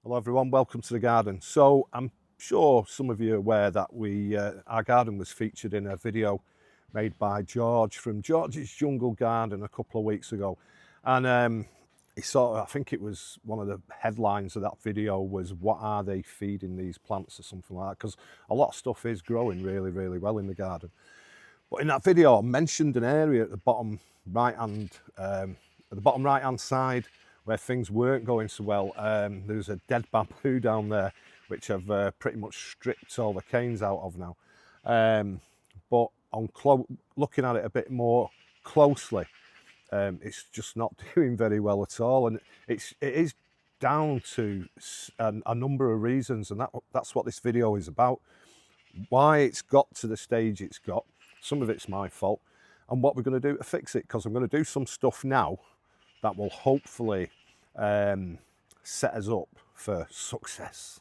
Hello everyone, welcome to the garden. So I'm sure some of you are aware that our garden was featured in a video made by George from George's Jungle Garden a couple of weeks ago. And I think it was one of the headlines of that video was, what are they feeding these plants or something like that? Because a lot of stuff is growing really well in the garden. But in that video I mentioned an area at the bottom right hand side where things weren't going so well. There's a dead bamboo down there which I've pretty much stripped all the canes out of now. But on looking at it a bit more closely, it's just not doing very well at all, and it is down to a number of reasons, and that's what this video is about. Why it's got to the stage it's got. Some of it's my fault, and what we're going to do to fix it, because I'm going to do some stuff now that will hopefully set us up for success,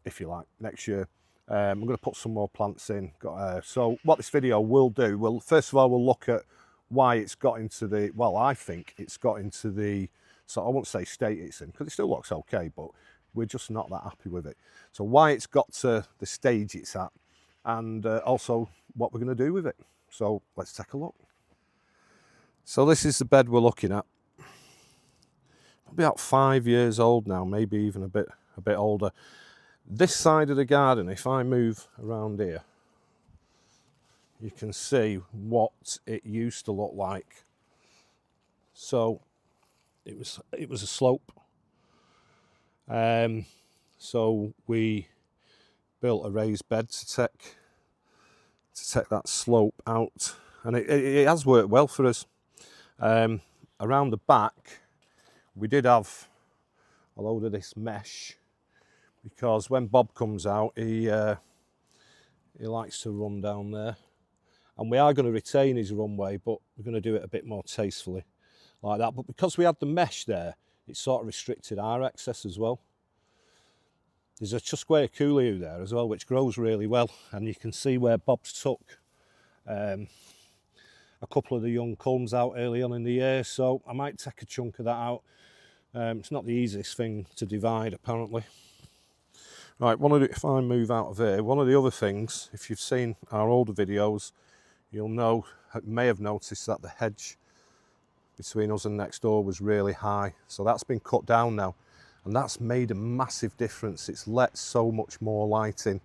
if you like, next year. I'm going to put some more plants in. So what this video will do, well, first of all, we'll look at why it's got into the, well, I think it's got into the, so I won't say state it's in, because it still looks okay, but we're just not that happy with it. So why it's got to the stage it's at, and also what we're going to do with it. So let's take a look. So this is the bed we're looking at. Probably about 5 years old now, maybe even a bit older. This side of the garden, if I move around here, you can see what it used to look like. So it was a slope. So we built a raised bed to take that slope out, and it has worked well for us. Around the back, we did have a load of this mesh, because when Bob comes out, he likes to run down there, and we are going to retain his runway, but we're going to do it a bit more tastefully like that. But because we had the mesh there, it sort of restricted our access as well. There's a Chusquea there as well, which grows really well, and you can see where Bob's took a couple of the young culms out early on in the year, so I might take a chunk of that out. It's not the easiest thing to divide, apparently. Right, if I move out of here, one of the other things, if you've seen our older videos, you'll may have noticed that the hedge between us and next door was really high. So that's been cut down now, and that's made a massive difference. It's let so much more light in.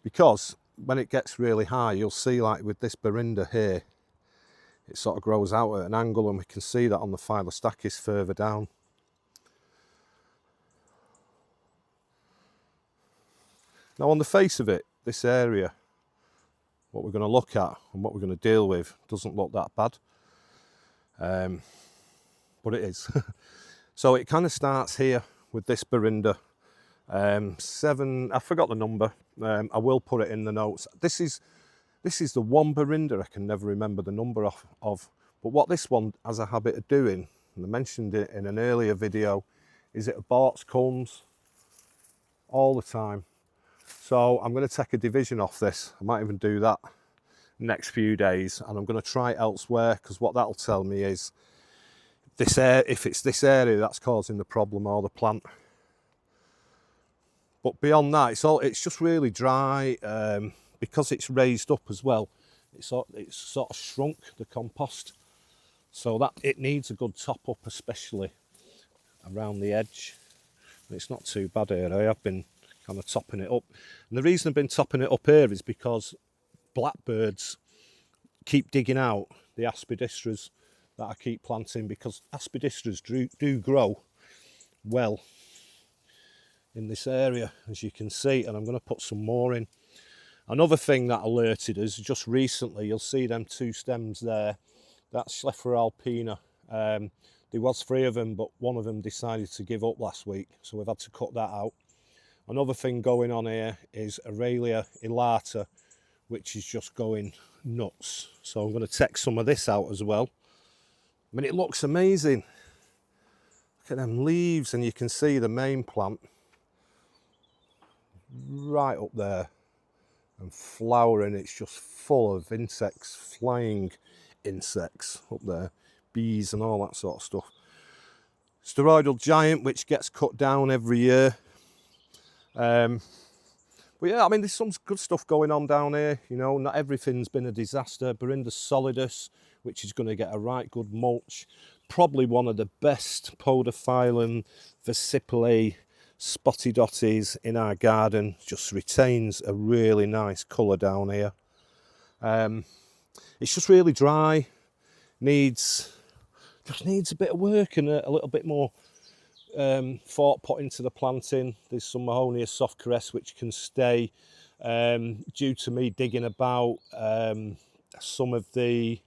Because when it gets really high, you'll see, like with this Berinda here, it sort of grows out at an angle, and we can see that on the Phylostachys further down. Now on the face of it, this area, what we're going to look at and what we're going to deal with doesn't look that bad, but it is. So it kind of starts here with this Berinda, 7, I forgot the number, I will put it in the notes. This is the one Berinda I can never remember the number of, but what this one has a habit of doing, and I mentioned it in an earlier video, is it aborts culms all the time. So I'm going to take a division off this. I might even do that next few days, and I'm going to try it elsewhere, because what that'll tell me is if it's this area that's causing the problem, or the plant. But beyond that, it's just really dry. Because it's raised up as well, it's sort of shrunk the compost, so that it needs a good top up, especially around the edge. And it's not too bad here. I have been kind of topping it up, and the reason I've been topping it up here is because blackbirds keep digging out the aspidistras that I keep planting, because aspidistras do grow well in this area, as you can see, and I'm going to put some more in. Another thing that alerted us just recently, you'll see them 2 stems there, that's Schlepper alpina. There was 3 of them, but one of them decided to give up last week, so we've had to cut that out. Another thing going on here is Aurelia elator, which is just going nuts. So I'm going to take some of this out as well. I mean, it looks amazing. Look at them leaves, and you can see the main plant right up there and flowering. It's just full of insects, flying insects up there, bees and all that sort of stuff. steroidal giant, which gets cut down every year. But yeah, I mean, there's some good stuff going on down here. You know, not everything's been a disaster. Berindus solidus, which is going to get a right good mulch. Probably one of the best podophyllum versipulae spotty dotties in our garden. Just retains a really nice colour down here. It's just really dry. Just needs a bit of work and a little bit more thought put into the planting. There's some Mahonia soft caress which can stay due to me digging about. Some of the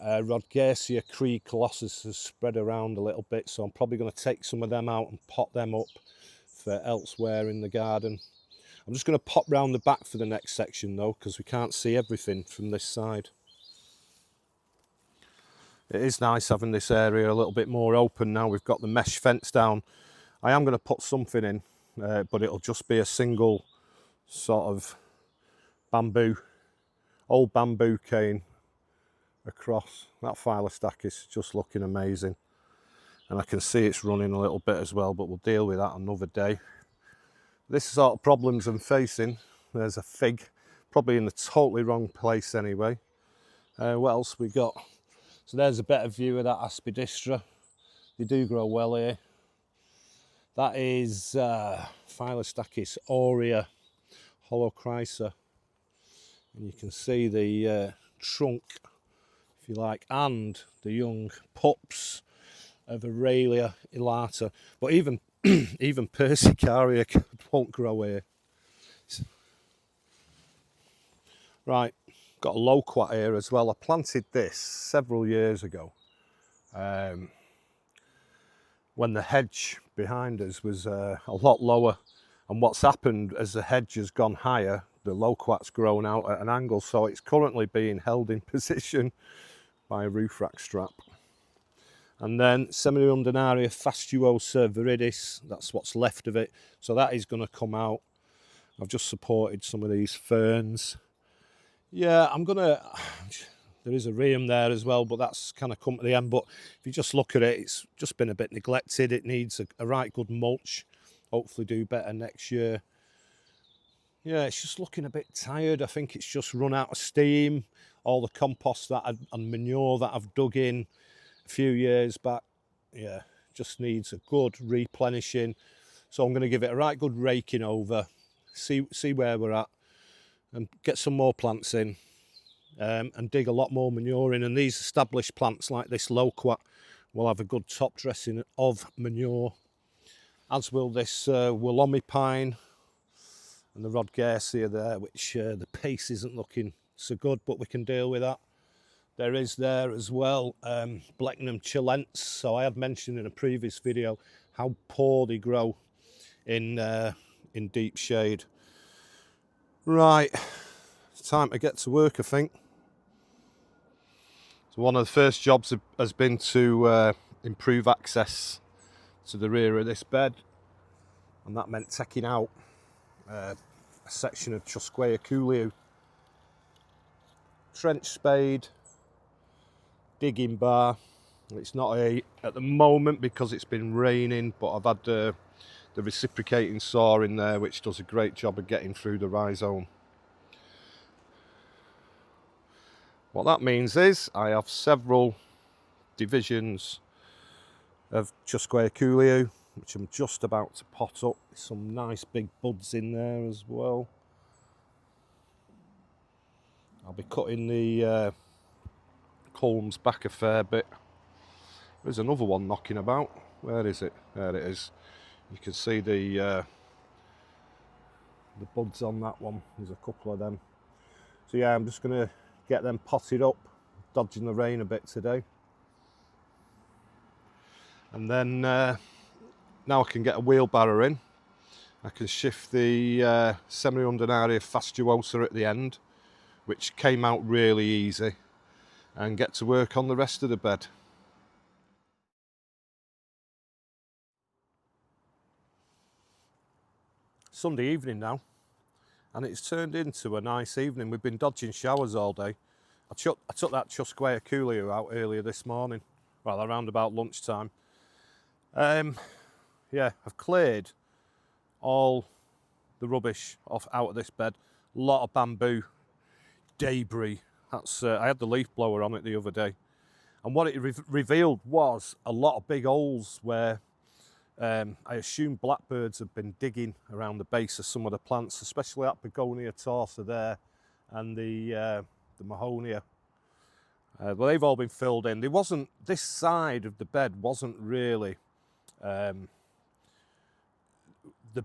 Rodgersia Cree colossus has spread around a little bit, so I'm probably going to take some of them out and pot them up for elsewhere in the garden. I'm just going to pop round the back for the next section though, because we can't see everything from this side. It is nice having this area a little bit more open now. We've got the mesh fence down. I am going to put something in, but it'll just be a single sort of old bamboo cane across. That Phyllostachys is just looking amazing. And I can see it's running a little bit as well, but we'll deal with that another day. This sort of problems I'm facing. There's a fig, probably in the totally wrong place anyway. What else we got? So there's a better view of that aspidistra. They do grow well here. That is Phyllostachys aurea holochrysa. And you can see the trunk, if you like, and the young pups of Aurelia elator. But even even Persicaria won't grow here. Right. Got a loquat here as well. I planted this several years ago when the hedge behind us was a lot lower, and what's happened as the hedge has gone higher, the loquat's grown out at an angle, so it's currently being held in position by a roof rack strap. And then Semiundinaria fastuosa viridis, that's what's left of it, so that is going to come out. I've just supported some of these ferns. Yeah, there is a rheum there as well, but that's kind of come to the end. But if you just look at it, it's just been a bit neglected. It needs a right good mulch. Hopefully do better next year. Yeah, it's just looking a bit tired. I think it's just run out of steam. All the compost and manure that I've dug in a few years back, yeah, just needs a good replenishing. So I'm going to give it a right good raking over, see where we're at, and get some more plants in, and dig a lot more manure in. And these established plants like this loquat will have a good top dressing of manure, as will this Walichiana pine and the Rodgersia there, which the pace isn't looking so good, but we can deal with that. There is there as well Blechnum chilense. So I had mentioned in a previous video how poor they grow in deep shade. Right, it's time to get to work, I think. So one of the first jobs has been to improve access to the rear of this bed, and that meant taking out a section of Chusquea Coolio. Trench spade, digging bar. It's not at the moment because it's been raining, but I've had the reciprocating saw in there, which does a great job of getting through the rhizome. What that means is I have several divisions of Chusquea Coolio, which I'm just about to pot up. Some nice big buds in there as well. I'll be cutting the culms back a fair bit. There's another one knocking about. Where is it? There it is. You can see the buds on that one. There's a couple of them. So yeah, I'm just going to get them potted up, dodging the rain a bit today. And then now I can get a wheelbarrow in. I can shift the Semiundinaria fastuosa at the end, which came out really easy, and get to work on the rest of the bed. Sunday evening now, and it's turned into a nice evening. We've been dodging showers all day. I took that Chusquea Coolio out earlier this morning, well, around about lunchtime. Yeah, I've cleared all the rubbish out of this bed. A lot of bamboo debris. That's I had the leaf blower on it the other day, and what it revealed was a lot of big holes where I assume blackbirds have been digging around the base of some of the plants, especially that begonia torsa there and the mahonia. Well, they've all been filled in. This side of the bed wasn't really the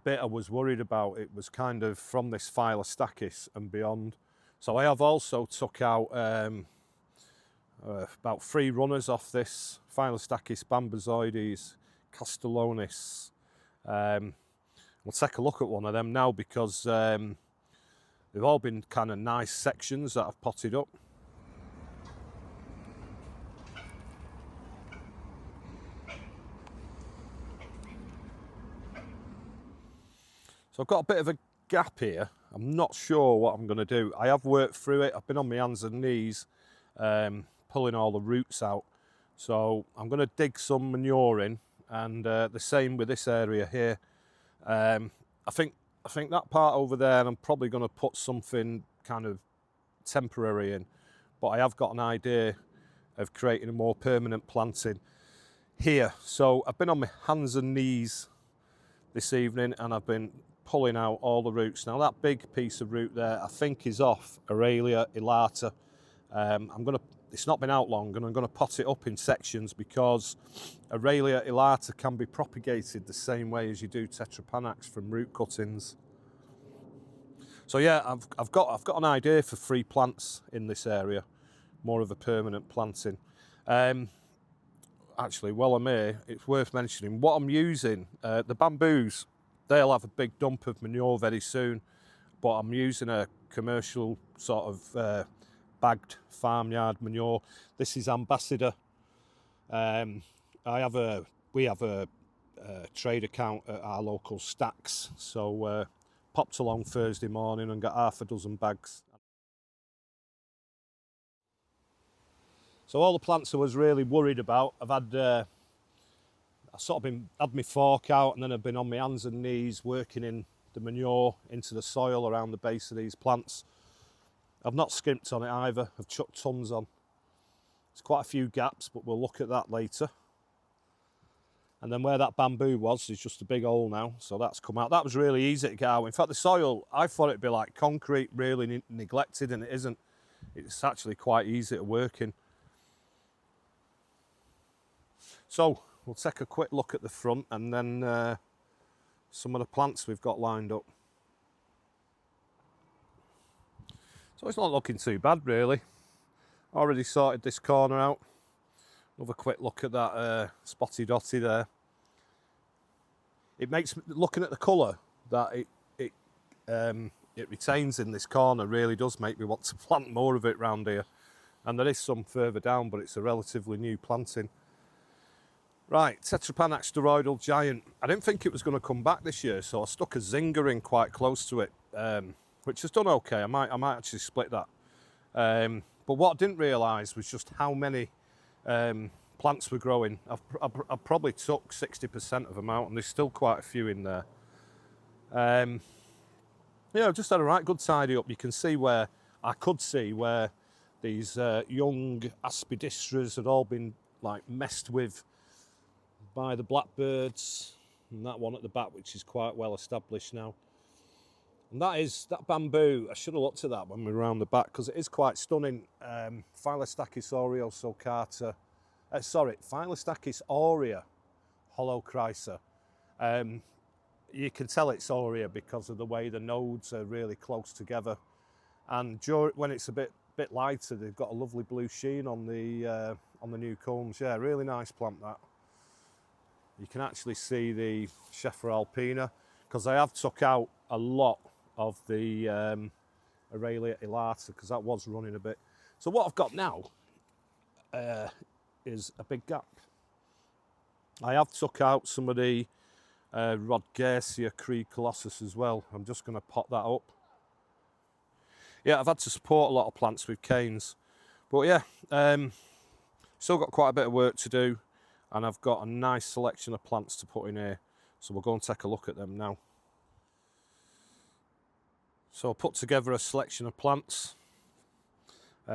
bit I was worried about. It was kind of from this Phylostachys and beyond. So I have also took out about 3 runners off this Phylostachys bambozoides, castellonis. We'll take a look at one of them now because they've all been kind of nice sections that I've potted up. So I've got a bit of a gap here. I'm not sure what I'm going to do. I have worked through it. I've been on my hands and knees pulling all the roots out. So I'm going to dig some manure in, and the same with this area here. I think that part over there, I'm probably going to put something kind of temporary in, but I have got an idea of creating a more permanent planting here. So I've been on my hands and knees this evening and I've been pulling out all the roots. Now that big piece of root there I think is off Hubeii elator. It's not been out long and I'm going to pot it up in sections because Hubeii elator can be propagated the same way as you do tetrapanax from root cuttings. So yeah, I've got an idea for 3 plants in this area, more of a permanent planting. Actually, while I'm here, it's worth mentioning what I'm using. The bamboos, they'll have a big dump of manure very soon, but I'm using a commercial sort of bagged farmyard manure. This is Ambassador. We have a trade account at our local stacks, so popped along Thursday morning and got half a dozen bags. So all the plants I was really worried about, I've had I sort of had my fork out and then I've been on my hands and knees working in the manure into the soil around the base of these plants. I've not skimped on it either. I've chucked tons on. There's quite a few gaps, but we'll look at that later. And then where that bamboo was is just a big hole now, so that's come out. That was really easy to get out. In fact, the soil, I thought it'd be like concrete, really neglected, and it isn't. It's actually quite easy to work in. So we'll take a quick look at the front and then some of the plants we've got lined up. So it's not looking too bad really. Already sorted this corner out. Another quick look at that spotty dotty there. It makes, looking at the colour that it retains in this corner really does make me want to plant more of it round here. And there is some further down, but it's a relatively new planting. Right, Tetrapanax steroidal giant. I didn't think it was going to come back this year, so I stuck a zinger in quite close to it, which has done okay. I might actually split that. But what I didn't realise was just how many plants were growing. I probably took 60% of them out, and there's still quite a few in there. Yeah, I've just had a right good tidy up. You can see where, I could see where these young aspidistras had all been like messed with by the blackbirds, and that one at the back, which is quite well established now. And that bamboo, I should have looked at that when we were around the back because it is quite stunning. Phylostachys aureosulcata, Phylostachys aurea holochrisa. You can tell it's aurea because of the way the nodes are really close together, and when it's a bit lighter, they've got a lovely blue sheen on the new culms. Yeah, really nice plant that. You can actually see the Scheffer alpina because I have took out a lot of the Hubeii elator because that was running a bit. So what I've got now is a big gap. I have took out some of the Rodgersia Cree colossus as well. I'm just going to pot that up. Yeah, I've had to support a lot of plants with canes, but yeah, still got quite a bit of work to do. and I've got a nice selection of plants to put in here, so we'll go and take a look at them now. So I put together a selection of plants.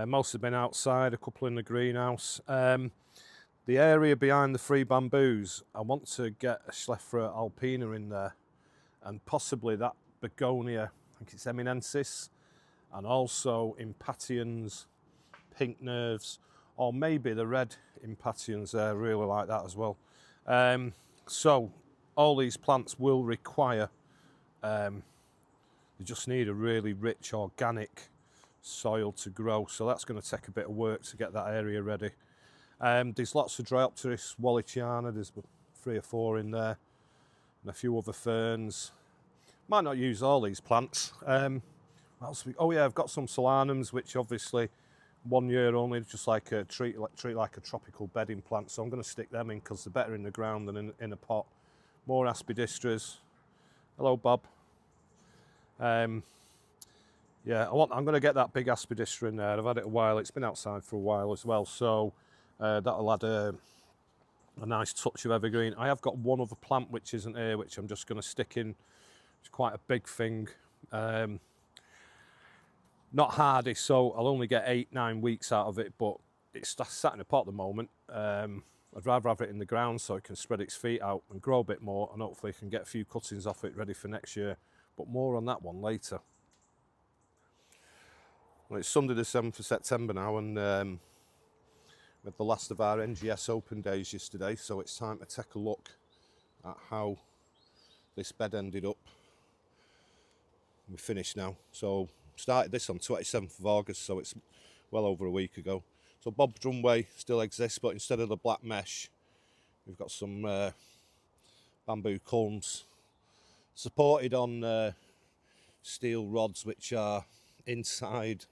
Most have been outside, a couple in the greenhouse. The area behind the 3 bamboos, I want to get a Schleifera alpina in there, and possibly that begonia, I think it's eminensis, and also Impatiens, pink nerves, or maybe the red Impatiens there, really like that as well. So all these plants will require, they just need a really rich organic soil to grow, so that's going to take a bit of work to get that area ready. There's lots of Dryopteris, walichiana, there's 3 or 4 in there, and a few other ferns. Might not use all these plants. What else oh yeah, I've got some solanums, which obviously 1 year only, just like a treat like a tropical bedding plant, so I'm going to stick them in because they're better in the ground than in a pot. More aspidistras. Hello, Bob. Yeah, I'm going to get that big aspidistra in there. I've had it a while. It's been outside for a while as well, so that'll add a nice touch of evergreen. I have got one other plant which isn't here, which I'm just going to stick in. It's quite a big thing. Not hardy, so I'll only get 8-9 weeks out of it, but it's sat in a pot at the moment. I'd rather have it in the ground so it can spread its feet out and grow a bit more, and hopefully I can get a few cuttings off it ready for next year. But more on that one later. Well, it's Sunday the 7th of September now, and we had the last of our NGS open days yesterday, so it's time to take a look at how this bed ended up. We're finished now, so started this on 27th of August, so it's well over a week ago. So Bob's Drumway still exists, but instead of the black mesh, we've got some bamboo culms supported on steel rods, which are inside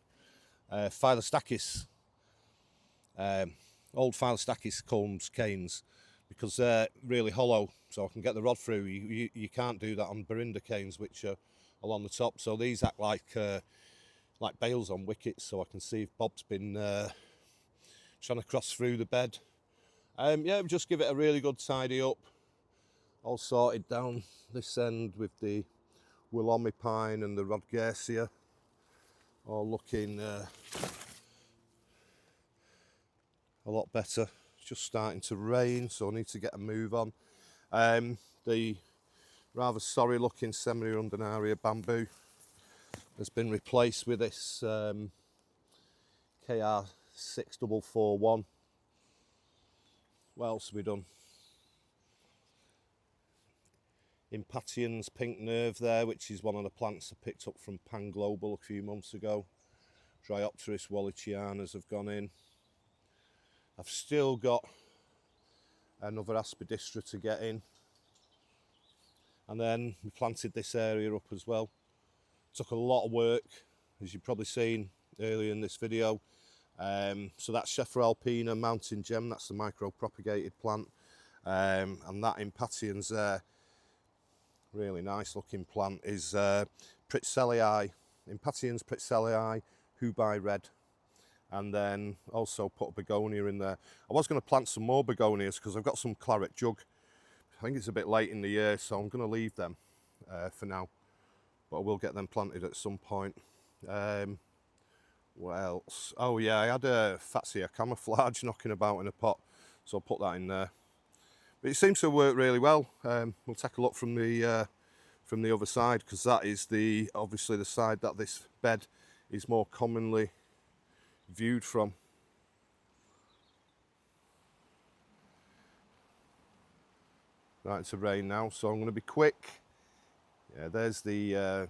Phylostachys, old Phylostachys culms canes, because they're really hollow, so I can get the rod through. You can't do that on Berinda canes, which are along the top. So these act like bales on wickets, so I can see if Bob's been trying to cross through the bed. Yeah, just give it a really good tidy up. All sorted down this end with the Hubeii pine and the Rodgersia, all looking a lot better. It's just starting to rain, so I need to get a move on. The rather sorry looking semi-rundinaria bamboo has been replaced with this KR6441. What else have we done? Impatiens pink nerve there, which is one of the plants I picked up from Pan Global a few months ago. Dryopteris walichianas have gone in. I've still got another aspidistra to get in. And then we planted this area up as well. Took a lot of work, as you've probably seen earlier in this video. So that's Schleifera alpina mountain gem, that's the micro-propagated plant. And that Impatiens there, really nice looking plant, is pritzelii, Impatiens pritzelii, Hubeii Red. And then also put a begonia in there. I was going to plant some more begonias because I've got some claret jug. I think it's a bit late in the year, so I'm going to leave them for now. But I will get them planted at some point. What else? Oh yeah, I had a Fatsia camouflage knocking about in a pot, so I'll put that in there. But it seems to work really well. We'll take a look from the other side, because that is obviously the side that this bed is more commonly viewed from. Right, it's a rain now, so I'm going to be quick. Yeah, there's the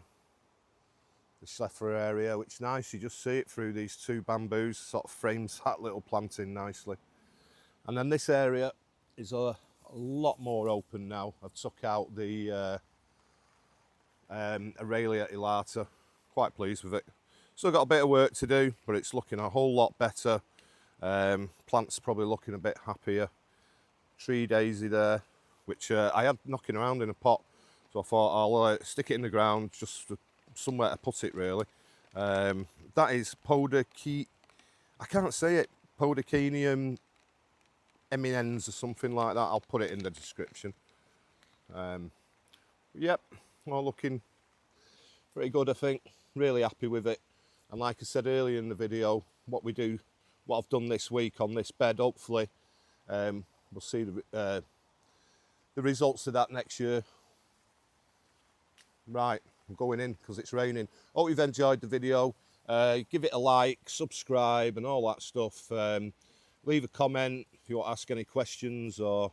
Schleifera area, which is nice. You just see it through these 2 bamboos, sort of frames that little plant in nicely. And then this area is a lot more open now. I've took out the Aurelia elator. Quite pleased with it. Still got a bit of work to do, but it's looking a whole lot better. Plants probably looking a bit happier. Tree daisy there, which I had knocking around in a pot, so I thought I'll stick it in the ground, just somewhere to put it really. That is I can't say it, Podocinium eminens or something like that. I'll put it in the description. Yep, all looking pretty good, I think. Really happy with it. And like I said earlier in the video, what I've done this week on this bed, hopefully we'll see the results of that next year. Right, I'm going in because it's raining. Hope you've enjoyed the video. Give it a like, subscribe and all that stuff. Leave a comment if you want to ask any questions or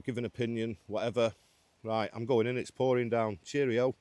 give an opinion, whatever. Right, I'm going in, it's pouring down. Cheerio.